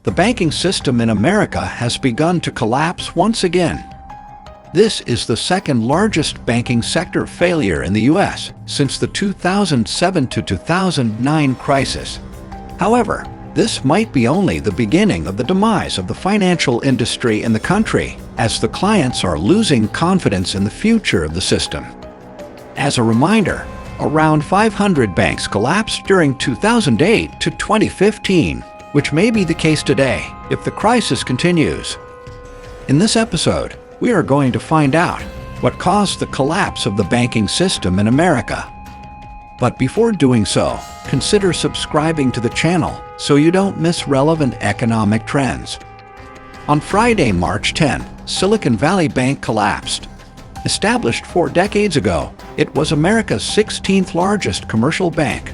the banking system in America has begun to collapse once again. This is the second largest banking sector failure in the U.S. since the 2007 to 2009 crisis. However, this might be only the beginning of the demise of the financial industry in the country, as the clients are losing confidence in the future of the system. As a reminder, around 500 banks collapsed during 2008 to 2015, which may be the case today if the crisis continues. In this episode, we are going to find out what caused the collapse of the banking system in America. But before doing so, consider subscribing to the channel so you don't miss relevant economic trends. On Friday, March 10, Silicon Valley Bank collapsed. Established 4 decades ago, it was America's 16th largest commercial bank.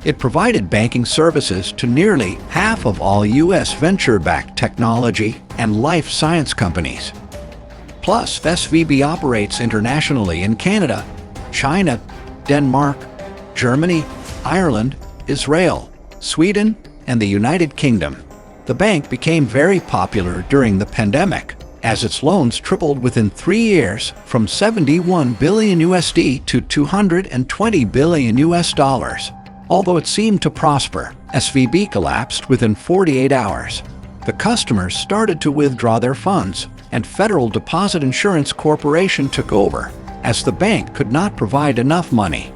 It provided banking services to nearly half of all U.S. venture-backed technology and life science companies. Plus, SVB operates internationally in Canada, China, Denmark, Germany, Ireland, Israel, Sweden, and the United Kingdom. The bank became very popular during the pandemic, as its loans tripled within 3 years from $71 billion USD to $220 billion US dollars. Although it seemed to prosper, SVB collapsed within 48 hours. The customers started to withdraw their funds, and Federal Deposit Insurance Corporation took over, as the bank could not provide enough money.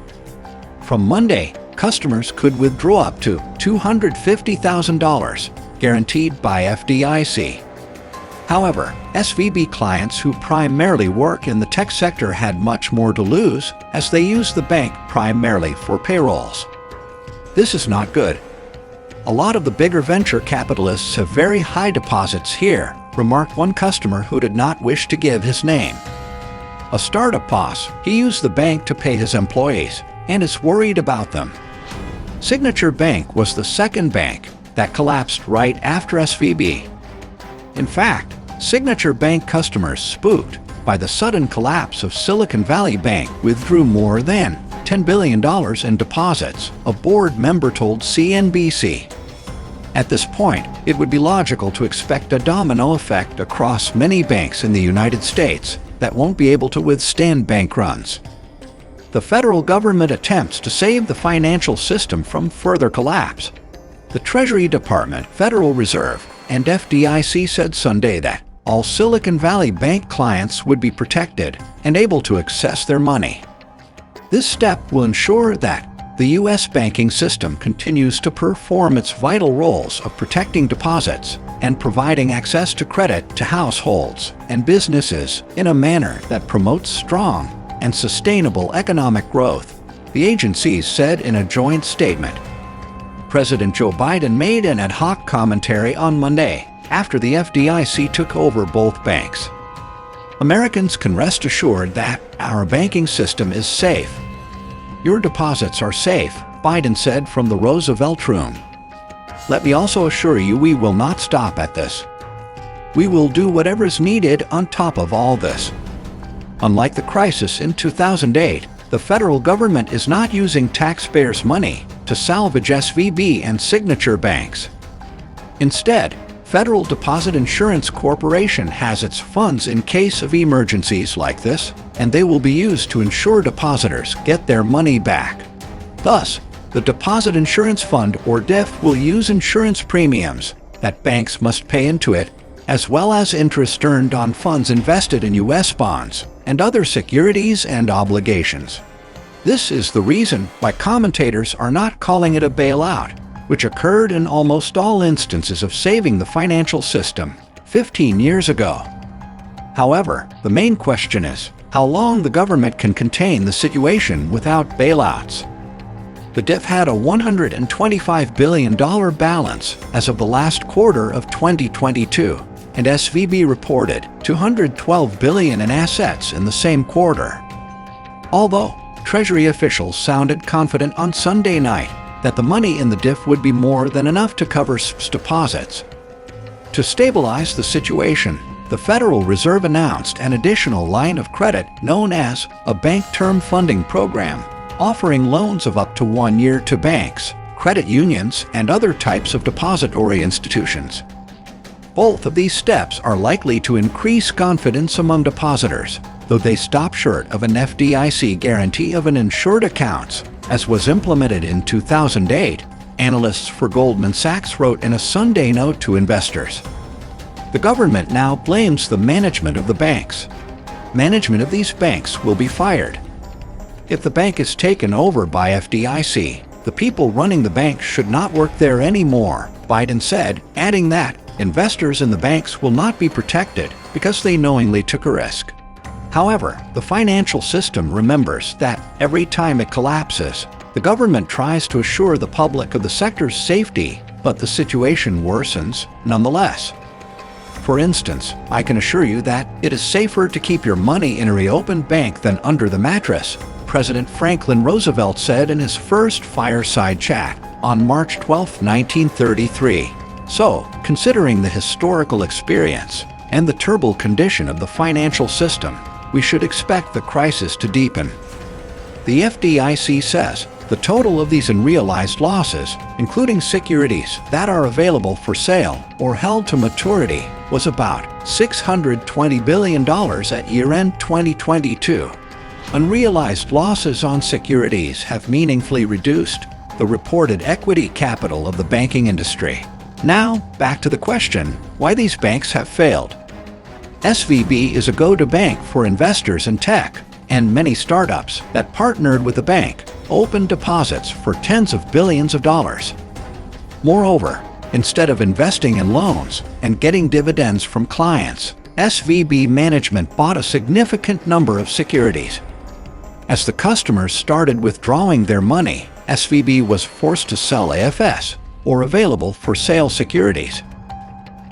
From Monday, customers could withdraw up to $250,000, guaranteed by FDIC. However, SVB clients who primarily work in the tech sector had much more to lose, as they use the bank primarily for payrolls. This is not good. A lot of the bigger venture capitalists have very high deposits here, remarked one customer who did not wish to give his name. A startup boss, he used the bank to pay his employees and is worried about them. Signature Bank was the second bank that collapsed right after SVB. In fact, Signature Bank customers, spooked by the sudden collapse of Silicon Valley Bank, withdrew more than $10 billion in deposits, a board member told CNBC. At this point, it would be logical to expect a domino effect across many banks in the United States that won't be able to withstand bank runs. The federal government attempts to save the financial system from further collapse. The Treasury Department, Federal Reserve, and FDIC said Sunday that all Silicon Valley Bank clients would be protected and able to access their money. This step will ensure that the U.S. banking system continues to perform its vital roles of protecting deposits and providing access to credit to households and businesses in a manner that promotes strong and sustainable economic growth, the agencies said in a joint statement. President Joe Biden made an ad hoc commentary on Monday after the FDIC took over both banks. Americans can rest assured that our banking system is safe. Your deposits are safe, Biden said from the Roosevelt Room. Let me also assure you we will not stop at this. We will do whatever is needed on top of all this. Unlike the crisis in 2008, the federal government is not using taxpayers' money to salvage SVB and Signature banks. Instead, Federal Deposit Insurance Corporation has its funds in case of emergencies like this, and they will be used to ensure depositors get their money back. Thus, the Deposit Insurance Fund, or DIF, will use insurance premiums that banks must pay into it, as well as interest earned on funds invested in U.S. bonds and other securities and obligations. This is the reason why commentators are not calling it a bailout, which occurred in almost all instances of saving the financial system 15 years ago. However, the main question is how long the government can contain the situation without bailouts. The DIF had a $125 billion balance as of the last quarter of 2022, and SVB reported $212 billion in assets in the same quarter. Although Treasury officials sounded confident on Sunday night that the money in the DIF would be more than enough to cover SVB's deposits. To stabilize the situation, the Federal Reserve announced an additional line of credit known as a Bank Term Funding Program, offering loans of up to 1 year to banks, credit unions, and other types of depository institutions. Both of these steps are likely to increase confidence among depositors, though they stop short of an FDIC guarantee of uninsured accounts, as was implemented in 2008, analysts for Goldman Sachs wrote in a Sunday note to investors. The government now blames the management of the banks. Management of these banks will be fired. If the bank is taken over by FDIC, the people running the bank should not work there anymore, Biden said, adding that investors in the banks will not be protected because they knowingly took a risk. However, the financial system remembers that every time it collapses, the government tries to assure the public of the sector's safety, but the situation worsens nonetheless. For instance, I can assure you that it is safer to keep your money in a reopened bank than under the mattress, President Franklin Roosevelt said in his first fireside chat on March 12, 1933. So, considering the historical experience and the turbulent condition of the financial system, we should expect the crisis to deepen. The FDIC says the total of these unrealized losses, including securities that are available for sale or held to maturity, was about $620 billion at year-end 2022. Unrealized losses on securities have meaningfully reduced the reported equity capital of the banking industry. Now, back to the question, why these banks have failed. SVB is a go-to bank for investors in tech, and many startups that partnered with the bank opened deposits for tens of billions of dollars. Moreover, instead of investing in loans and getting dividends from clients, SVB management bought a significant number of securities. As the customers started withdrawing their money, SVB was forced to sell AFS, or available for sale securities.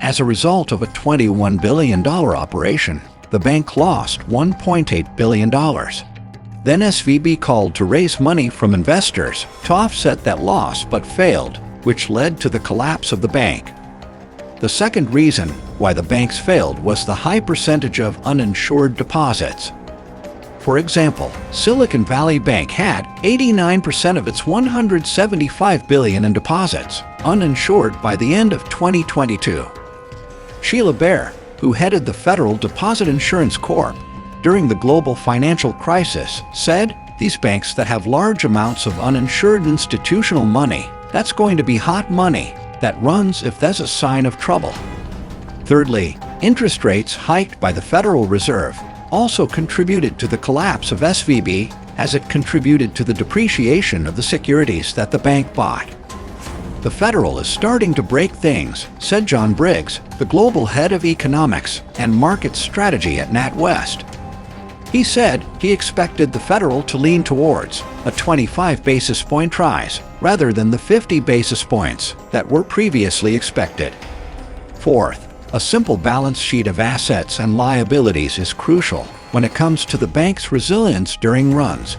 As a result of a $21 billion operation, the bank lost $1.8 billion. Then SVB called to raise money from investors to offset that loss but failed, which led to the collapse of the bank. The second reason why the banks failed was the high percentage of uninsured deposits. For example, Silicon Valley Bank had 89% of its $175 billion in deposits uninsured by the end of 2022. Sheila Bair, who headed the Federal Deposit Insurance Corp during the global financial crisis, said, "These banks that have large amounts of uninsured institutional money, that's going to be hot money that runs if there's a sign of trouble." Thirdly, interest rates hiked by the Federal Reserve also contributed to the collapse of SVB, as it contributed to the depreciation of the securities that the bank bought. "The Federal is starting to break things," said John Briggs, the global head of economics and market strategy at NatWest. He said he expected the Federal to lean towards a 25 basis point rise rather than the 50 basis points that were previously expected. Fourth, a simple balance sheet of assets and liabilities is crucial when it comes to the bank's resilience during runs.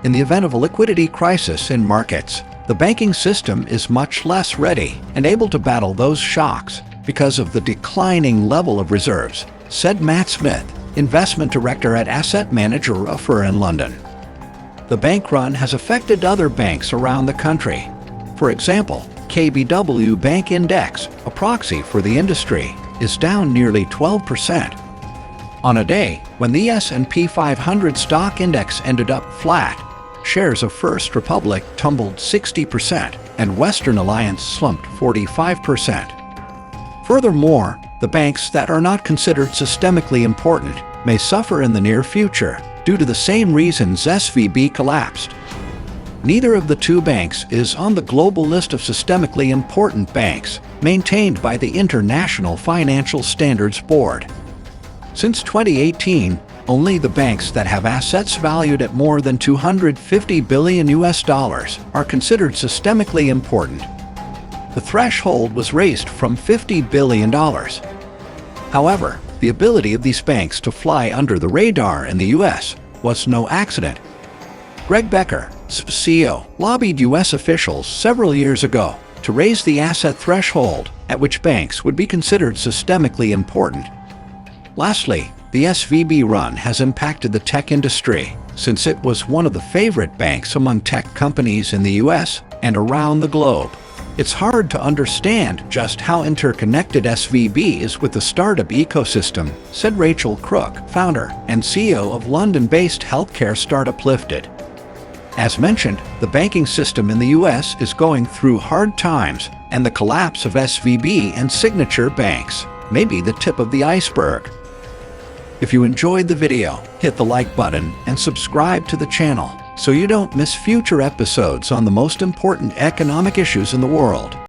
In the event of a liquidity crisis in markets, the banking system is much less ready and able to battle those shocks because of the declining level of reserves, said Matt Smith, investment director at asset manager Uffer in London. The bank run has affected other banks around the country. For example, KBW Bank Index, a proxy for the industry, is down nearly 12%. On a day when the S&P 500 stock index ended up flat, shares of First Republic tumbled 60% and Western Alliance slumped 45%. Furthermore, the banks that are not considered systemically important may suffer in the near future due to the same reasons SVB collapsed. Neither of the two banks is on the global list of systemically important banks maintained by the International Financial Standards Board. Since 2018, only the banks that have assets valued at more than $250 billion are considered systemically important. The threshold was raised from $50 billion. However, the ability of these banks to fly under the radar in the U.S. was no accident. Greg Becker, CEO, lobbied U.S. officials several years ago to raise the asset threshold at which banks would be considered systemically important. Lastly, the SVB run has impacted the tech industry, since it was one of the favorite banks among tech companies in the U.S. and around the globe. It's hard to understand just how interconnected SVB is with the startup ecosystem, said Rachel Crook, founder and CEO of London-based healthcare startup Lifted. As mentioned, the banking system in the US is going through hard times, and the collapse of SVB and Signature banks may be the tip of the iceberg. If you enjoyed the video, hit the like button and subscribe to the channel so you don't miss future episodes on the most important economic issues in the world.